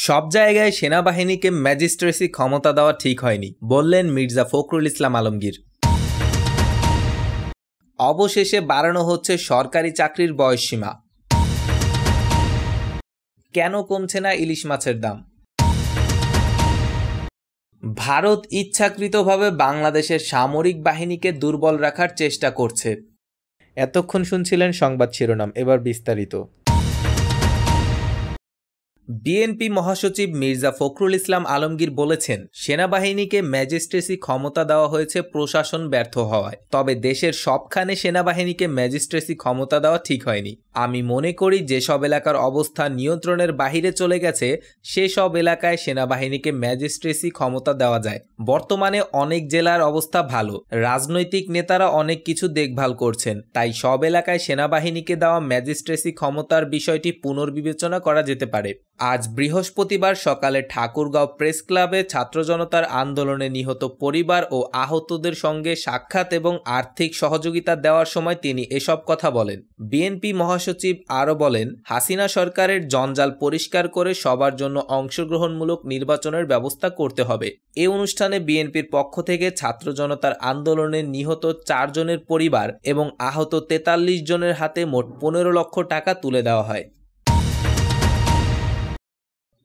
সব জায়গায় সেনাবাহিনীকে ম্যাজিস্ট্রেসি ক্ষমতা দেওয়া ঠিক হয়নি, বললেন মির্জা ফখরুল ইসলাম আলমগীর। অবশেষে বাড়ানো হচ্ছে সরকারি চাকরির বয়সসীমা। কেন কমছে না ইলিশ মাছের দাম? ভারত ইচ্ছাকৃতভাবে বাংলাদেশের সামরিক বাহিনীকে দুর্বল রাখার চেষ্টা করছে। এতক্ষণ শুনছিলেন সংবাদ শিরোনাম, এবার বিস্তারিত। বিএনপি মহাসচিব মির্জা ফখরুল ইসলাম আলমগীর বলেছেন, সেনাবাহিনীকে ম্যাজিস্ট্রেসি ক্ষমতা দেওয়া হয়েছে প্রশাসন ব্যর্থ হওয়ায়। তবে দেশের সবখানে সেনাবাহিনীকে ম্যাজিস্ট্রেসি ক্ষমতা দেওয়া ঠিক হয়নি। আমি মনে করি যেসব এলাকার অবস্থা নিয়ন্ত্রণের বাহিরে চলে গেছে সেসব এলাকায় সেনাবাহিনীকে ম্যাজিস্ট্রেসি ক্ষমতা দেওয়া যায়। বর্তমানে অনেক জেলার অবস্থা ভালো, রাজনৈতিক নেতারা অনেক কিছু দেখভাল করছেন, তাই সব এলাকায় সেনাবাহিনীকে দেওয়া ম্যাজিস্ট্রেসি ক্ষমতার বিষয়টি পুনর্বিবেচনা করা যেতে পারে। আজ বৃহস্পতিবার সকালে ঠাকুরগাঁও প্রেস ক্লাবে ছাত্র জনতার আন্দোলনে নিহত পরিবার ও আহতদের সঙ্গে সাক্ষাৎ এবং আর্থিক সহযোগিতা দেওয়ার সময় তিনি এসব কথা বলেন। বিএনপি মহাসচিব আরও বলেন, হাসিনা সরকারের জঞ্জাল পরিষ্কার করে সবার জন্য অংশগ্রহণমূলক নির্বাচনের ব্যবস্থা করতে হবে। এই অনুষ্ঠানে বিএনপির পক্ষ থেকে ছাত্র জনতার আন্দোলনে নিহত 4 জনের পরিবার এবং আহত 43 জনের হাতে মোট 15 লক্ষ টাকা তুলে দেওয়া হয়।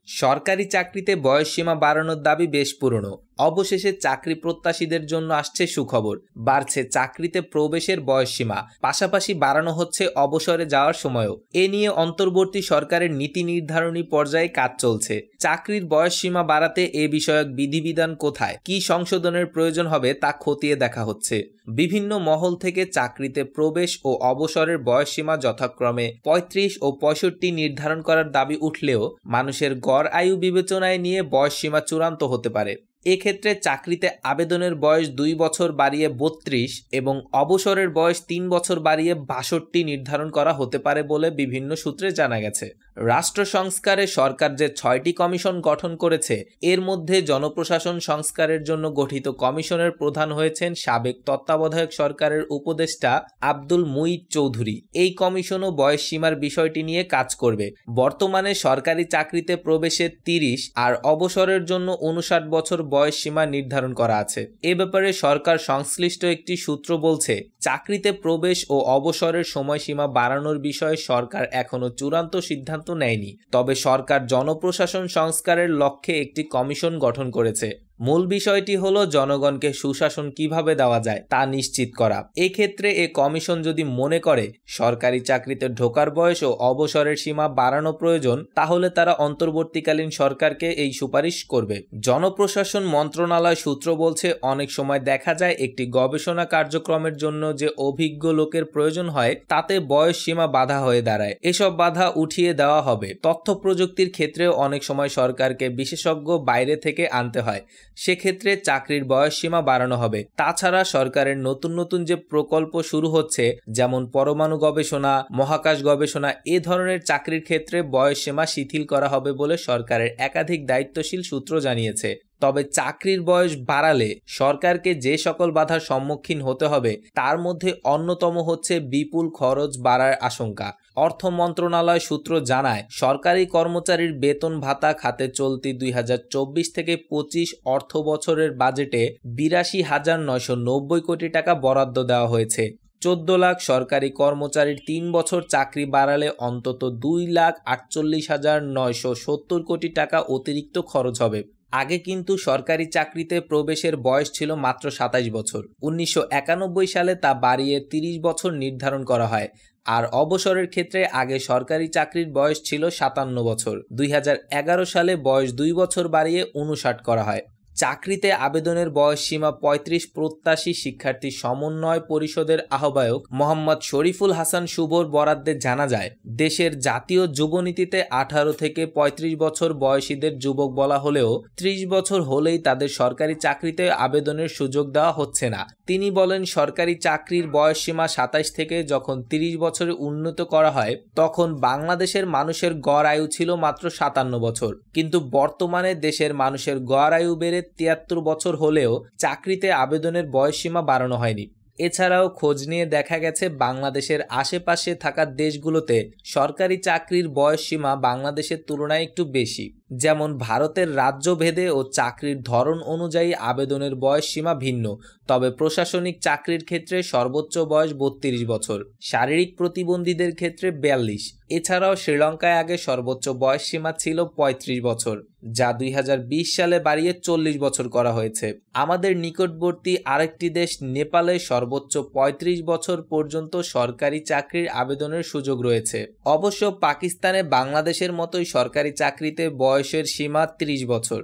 সরকারি চাকরিতে বয়সসীমা বাড়ানোর দাবি বেশ পুরনো। অবশেষে চাকরি প্রত্যাশীদের জন্য আসছে সুখবর। বাড়ছে চাকরিতে প্রবেশের বয়সসীমা, পাশাপাশি বাড়ানো হচ্ছে অবসরে যাওয়ার সময়ও। এ নিয়ে অন্তর্বর্তী সরকারের নীতি নির্ধারণী পর্যায়ে কাজ চলছে। চাকরির বয়সসীমা বাড়াতে এ বিষয়ক বিধিবিধান কোথায়, কি সংশোধনের প্রয়োজন হবে তা খতিয়ে দেখা হচ্ছে। বিভিন্ন মহল থেকে চাকরিতে প্রবেশ ও অবসরের বয়সসীমা যথাক্রমে 35 ও 65 নির্ধারণ করার দাবি উঠলেও মানুষের গড় আয়ু বিবেচনায় নিয়ে বয়সসীমা চূড়ান্ত হতে পারে। এক্ষেত্রে চাকরিতে আবেদনের বয়স 2 বছর বাড়িয়ে 32 এবং অবসরের বয়স 3 বছর বাড়িয়ে 62 নির্ধারণ করা হতে পারে বলে বিভিন্ন সূত্রে জানা গেছে। রাষ্ট্র সংস্কারে সরকার যে 6টি কমিশন গঠন করেছে, এর মধ্যে জনপ্রশাসন সংস্কারের জন্য গঠিত কমিশনের প্রধান হয়েছেন সাবেক তত্ত্বাবধায়ক সরকারের উপদেষ্টা আব্দুল মুঈদ চৌধুরী। এই কমিশনও বয়সসীমার বিষয়টি নিয়ে কাজ করবে। বর্তমানে সরকারি চাকরিতে প্রবেশে 30 আর অবসরের জন্য 59 বছর বয়সসীমা নির্ধারণ করা আছে। এ ব্যাপারে সরকার সংশ্লিষ্ট একটি সূত্র বলছে, চাকরিতে প্রবেশ ও অবসরের সময়সীমা বাড়ানোর বিষয়ে সরকার এখনো চূড়ান্ত সিদ্ধান্ত নেয়নি। তবে সরকার জনপ্রশাসন সংস্কারের লক্ষ্যে একটি কমিশন গঠন করেছে। মূল বিষয়টি হলো জনগণকে সুশাসন কিভাবে দেওয়া যায় তা নিশ্চিত করা। এক্ষেত্রে এ কমিশন যদি মনে করে সরকারি চাকরিতে ঢোকার বয়স ও অবসরের সীমা বাড়ানো প্রয়োজন, তাহলে তারা অন্তর্বর্তীকালীন সরকারকে এই সুপারিশ করবে। জনপ্রশাসন মন্ত্রণালয় সূত্র বলছে, অনেক সময় দেখা যায় একটি গবেষণা কার্যক্রমের জন্য যে অভিজ্ঞ লোকের প্রয়োজন হয় তাতে বয়স সীমা বাধা হয়ে দাঁড়ায়। এসব বাধা উঠিয়ে দেওয়া হবে। তথ্য প্রযুক্তির ক্ষেত্রেও অনেক সময় সরকারকে বিশেষজ্ঞ বাইরে থেকে আনতে হয়, সেক্ষেত্রে চাকরির বয়সসীমা বাড়ানো হবে। তাছাড়া সরকারের নতুন নতুন যে প্রকল্প শুরু হচ্ছে, যেমন পরমাণু গবেষণা, মহাকাশ গবেষণা, এ ধরনের চাকরির ক্ষেত্রে বয়সসীমা শিথিল করা হবে বলে সরকারের একাধিক দায়িত্বশীল সূত্র জানিয়েছে। তবে চাকরির বয়স বাড়ালে সরকারকে যে সকল বাধার সম্মুখীন হতে হবে তার মধ্যে অন্যতম হচ্ছে বিপুল খরচ বাড়ার আশঙ্কা। অর্থ মন্ত্রণালয় সূত্র জানায়, সরকারি কর্মচারীর বেতন ভাতা খাতে চলতি 2024 থেকে 25 অর্থ বছরের বাজেটে 82,990 কোটি টাকা বরাদ্দ দেওয়া হয়েছে। 14 লাখ সরকারি কর্মচারীর 3 বছর চাকরি বাড়ালে অন্তত 2,48,970 কোটি টাকা অতিরিক্ত খরচ হবে। আগে কিন্তু সরকারি চাকরিতে প্রবেশের বয়স ছিল মাত্র 27 বছর। 1991 সালে তা বাড়িয়ে 30 বছর নির্ধারণ করা হয়। আর অবসরের ক্ষেত্রে আগে সরকারি চাকরির বয়স ছিল 57 বছর। 2011 সালে বয়স 2 বছর বাড়িয়ে 59 করা হয়। চাকরিতে আবেদনের বয়সসীমা 35 প্রত্যাশী শিক্ষার্থী সমন্বয় পরিষদের আহ্বায়ক মোহাম্মদ শরীফুল হাসান শুভর বরাদ্দে জানা যায়, দেশের জাতীয় যুবনীতিতে 18 থেকে 35 বছর বয়সীদের যুবক বলা হলেও 30 বছর হলেই তাদের সরকারি চাকরিতে আবেদনের সুযোগ দেওয়া হচ্ছে না। তিনি বলেন, সরকারি চাকরির বয়সসীমা 27 থেকে যখন 30 বছরে উন্নীত করা হয় তখন বাংলাদেশের মানুষের গড় আয়ু ছিল মাত্র 57 বছর, কিন্তু বর্তমানে দেশের মানুষের গড় আয়ু বেড়ে 73 বছর হলেও চাকরিতে আবেদনের বয়সসীমা বাড়ানো হয়নি। এছাড়াও খোঁজ নিয়ে দেখা গেছে বাংলাদেশের আশেপাশে থাকা দেশগুলোতে সরকারি চাকরির বয়সসীমা বাংলাদেশের তুলনায় একটু বেশি। যেমন ভারতের রাজ্যভেদে ও চাকরির ধরন অনুযায়ী আবেদনের বয়স সীমা ভিন্ন, তবে প্রশাসনিক চাকরির ক্ষেত্রে সর্বোচ্চ বয়স 32 বছর, শারীরিক প্রতিবন্ধীদের ক্ষেত্রে 42। এছাড়াও শ্রীলঙ্কায় আগে সর্বোচ্চ বয়স সীমা ছিল 35 বছর, যা 2020 সালে বাড়িয়ে 40 বছর করা হয়েছে। আমাদের নিকটবর্তী আরেকটি দেশ নেপালে সর্বোচ্চ 35 বছর পর্যন্ত সরকারি চাকরির আবেদনের সুযোগ রয়েছে। অবশ্য পাকিস্তানে বাংলাদেশের মতোই সরকারি চাকরিতে বয়সের সীমা 30 বছর।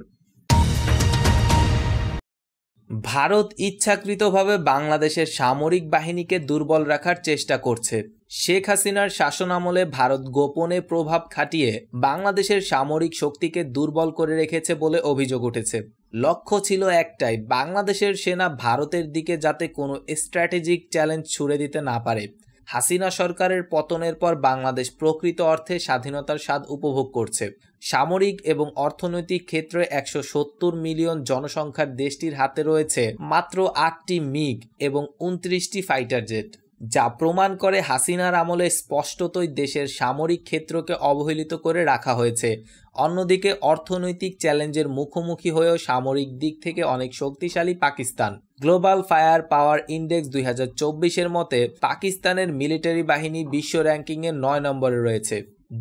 ভারত ইচ্ছাকৃতভাবে বাংলাদেশের সামরিক বাহিনীকে দুর্বল রাখার চেষ্টা করছে। শেখ হাসিনার শাসনামলে ভারত গোপনে প্রভাব খাটিয়ে বাংলাদেশের সামরিক শক্তিকে দুর্বল করে রেখেছে বলে অভিযোগ উঠেছে। লক্ষ্য ছিল একটাই, বাংলাদেশের সেনা ভারতের দিকে যাতে কোনো স্ট্র্যাটেজিক চ্যালেঞ্জ ছুড়ে দিতে না পারে। হাসিনা সরকারের পতনের পর বাংলাদেশ প্রকৃত অর্থে স্বাধীনতার স্বাদ উপভোগ করছে। সামরিক এবং অর্থনৈতিক ক্ষেত্রে 170 মিলিয়ন জনসংখ্যার দেশটির হাতে রয়েছে মাত্র 8টি মিগ এবং 29টি ফাইটার জেট, যা প্রমাণ করে হাসিনার আমলে স্পষ্টতই দেশের সামরিক ক্ষেত্রকে অবহেলিত করে রাখা হয়েছে। অন্যদিকে অর্থনৈতিক চ্যালেঞ্জের মুখোমুখি হয়েও সামরিক দিক থেকে অনেক শক্তিশালী Pakistan. Global fire power index 2024-এর মতে পাকিস্তানের মিলিটারি বাহিনী বিশ্ব র্যাঙ্কিংয়ে 9 নম্বরে রয়েছে।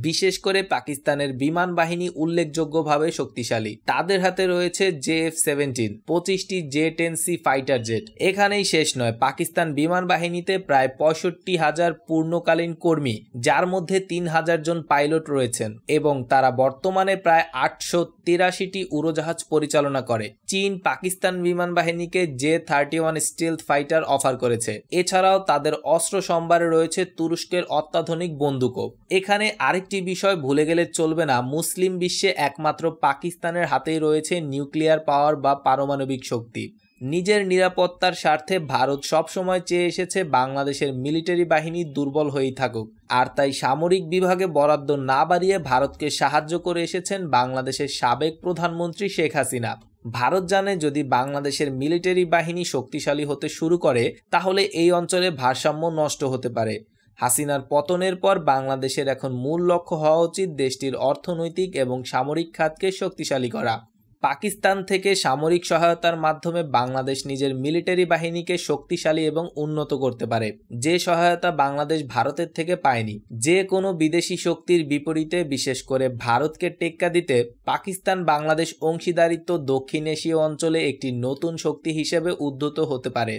বিশেষ করে পাকিস্তানের বিমান বাহিনী উল্লেখযোগ্যভাবে শক্তিশালী। তাদের হাতে রয়েছে JF-17, 25টি J-10C ফাইটার জেট। এখানেই শেষ নয়, পাকিস্তান বিমান বাহিনীতে প্রায় 65,000 পূর্ণকালীন কর্মী, যার মধ্যে 3,000 জন পাইলট রয়েছেন এবং তারা বর্তমানে প্রায় 883টি উড়োজাহাজ পরিচালনা করে। চীন পাকিস্তান বিমান বাহিনীকে J-31 স্টিলথ ফাইটার অফার করেছে। এছাড়াও তাদের অস্ত্র সম্ভারে রয়েছে তুরস্কের অত্যাধুনিক বন্দুকও। এখানে আরেকটি বিষয় ভুলে গেলে চলবে না, মুসলিম বিশ্বে একমাত্র পাকিস্তানের হাতেই রয়েছে নিউক্লিয়ার পাওয়ার বা পারমাণবিক শক্তি। নিজের নিরাপত্তার স্বার্থে ভারত সবসময় চেয়ে এসেছে বাংলাদেশের মিলিটারি বাহিনী দুর্বল হয়েই থাকুক, আর তাই সামরিক বিভাগে বরাদ্দ না বাড়িয়ে ভারতকে সাহায্য করে এসেছেন বাংলাদেশের সাবেক প্রধানমন্ত্রী শেখ হাসিনা। ভারত জানে যদি বাংলাদেশের মিলিটারি বাহিনী শক্তিশালী হতে শুরু করে তাহলে এই অঞ্চলে ভারসাম্য নষ্ট হতে পারে। হাসিনার পতনের পর বাংলাদেশের এখন মূল লক্ষ্য হওয়া উচিত দেশটির অর্থনৈতিক এবং সামরিক খাতকে শক্তিশালী করা। পাকিস্তান থেকে সামরিক সহায়তার মাধ্যমে বাংলাদেশ নিজের মিলিটারি বাহিনীকে শক্তিশালী এবং উন্নত করতে পারে, যে সহায়তা বাংলাদেশ ভারতের থেকে পায়নি। যে কোনো বিদেশি শক্তির বিপরীতে বিশেষ করে ভারতকে টেক্কা দিতে পাকিস্তান বাংলাদেশ অংশীদারিত্ব দক্ষিণ এশীয় অঞ্চলে একটি নতুন শক্তি হিসেবে উদ্ধৃত হতে পারে।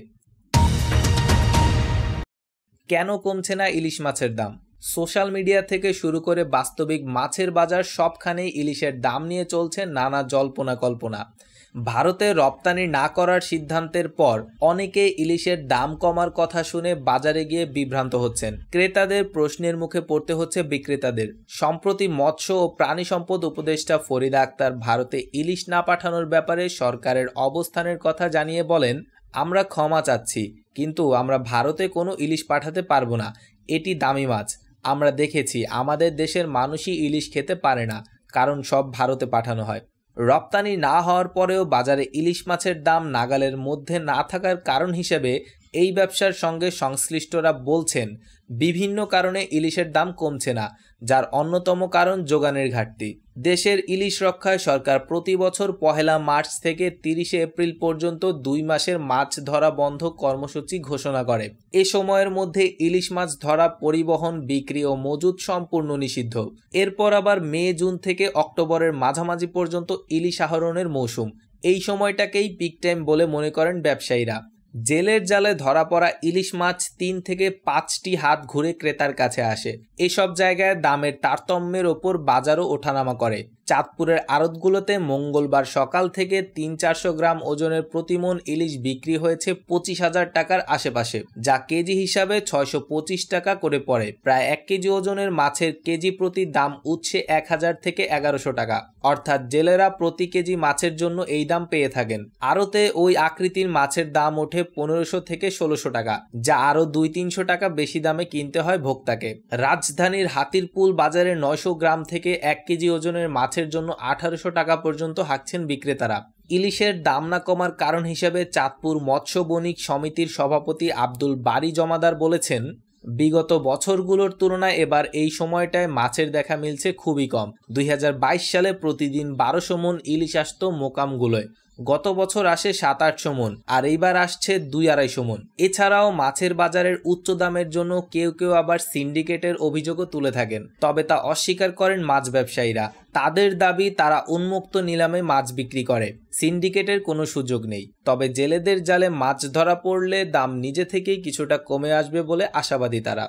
কেন কমছে না ইলিশ মাছের দাম? সোশ্যাল মিডিয়া থেকে শুরু করে বাস্তবিক মাছের বাজার সবখানেই ইলিশের দাম নিয়ে চলছে নানা জল্পনা কল্পনা। ভারতে রপ্তানি না করার সিদ্ধান্তের পর অনেকে ইলিশের দাম কমার কথা শুনে বাজারে গিয়ে বিভ্রান্ত হচ্ছেন। ক্রেতাদের প্রশ্নের মুখে পড়তে হচ্ছে বিক্রেতাদের। সম্প্রতি মৎস্য ও প্রাণী সম্পদ উপদেষ্টা ফরিদা আক্তার ভারতে ইলিশ না পাঠানোর ব্যাপারে সরকারের অবস্থানের কথা জানিয়ে বলেন, আমরা ক্ষমা চাচ্ছি, কিন্তু আমরা ভারতে কোনো ইলিশ পাঠাতে পারবো না। এটি দামি মাছ। আমরা দেখেছি আমাদের দেশের মানুষই ইলিশ খেতে পারে না, কারণ সব ভারতে পাঠানো হয়। রপ্তানি না হওয়ার পরেও বাজারে ইলিশ মাছের দাম নাগালের মধ্যে না থাকার কারণ হিসেবে এই ব্যবসার সঙ্গে সংশ্লিষ্টরা বলছেন বিভিন্ন কারণে ইলিশের দাম কমছে না, যার অন্যতম কারণ যোগানের ঘাটতি। দেশের ইলিশ রক্ষায় সরকার প্রতি বছর 1 মার্চ থেকে 30 এপ্রিল পর্যন্ত 2 মাসের মাছ ধরা বন্ধ কর্মসূচি ঘোষণা করে। এ সময়ের মধ্যে ইলিশ মাছ ধরা, পরিবহন, বিক্রি ও মজুত সম্পূর্ণ নিষিদ্ধ। এরপর আবার মে, জুন থেকে অক্টোবরের মাঝামাঝি পর্যন্ত ইলিশ আহরণের মৌসুম। এই সময়টাকেই পিক টাইম বলে মনে করেন ব্যবসায়ীরা। জেলের জালে ধরা পড়া ইলিশ মাছ 3 থেকে 5টি হাত ঘুরে ক্রেতার কাছে আসে। এসব জায়গায় দামের তারতম্যের ওপর বাজারও ওঠানামা করে। চাঁদপুরের আড়তগুলোতে মঙ্গলবার সকাল থেকে 300-400 গ্রাম ওজনের প্রতিমন ইলিশ বিক্রি হয়েছে 25,000 টাকার আশেপাশে, যা কেজি হিসাবে 625 টাকা করে পড়ে। প্রায় 1 কেজি ওজনের মাছের কেজি প্রতি দাম উঠছে 1000 থেকে 1100 টাকা, অর্থাৎ জেলেরা প্রতি কেজি মাছের জন্য এই দাম পেয়ে থাকেন। আড়তে ওই আকৃতির মাছের দাম ওঠে 1500 থেকে 1600 টাকা, যা আরও 200-300 টাকা বেশি দামে কিনতে হয় ভোক্তাকে। রাজধানীর হাতিরপুল বাজারে 900 গ্রাম থেকে 1 কেজি ওজনের মাছের জন্য 1800 টাকা পর্যন্ত হাঁকছেন বিক্রেতারা। ইলিশের দাম না কমার কারণ হিসেবে চাঁদপুর মৎস্য বণিক সমিতির সভাপতি আব্দুল বারী জমাদার বলেছেন, বিগত বছরগুলোর তুলনায় এবার এই সময়টায় মাছের দেখা মিলছে খুবই কম। 2022 সালে প্রতিদিন 1200 মন ইলিশ আসতো মোকামগুলোয়, গত বছর আসে 700-800 মন, আর এইবার আসছে 200-250 মন। এছাড়াও মাছের বাজারের উচ্চ দামের জন্য কেউ কেউ আবার সিন্ডিকেটের অভিযোগও তুলে থাকেন, তবে তা অস্বীকার করেন মাছ ব্যবসায়ীরা। তাদের দাবি তারা উন্মুক্ত নিলামে মাছ বিক্রি করে, সিন্ডিকেটের কোনো সুযোগ নেই। তবে জেলেদের জালে মাছ ধরা পড়লে দাম নিজে থেকেই কিছুটা কমে আসবে বলে আশাবাদী তারা।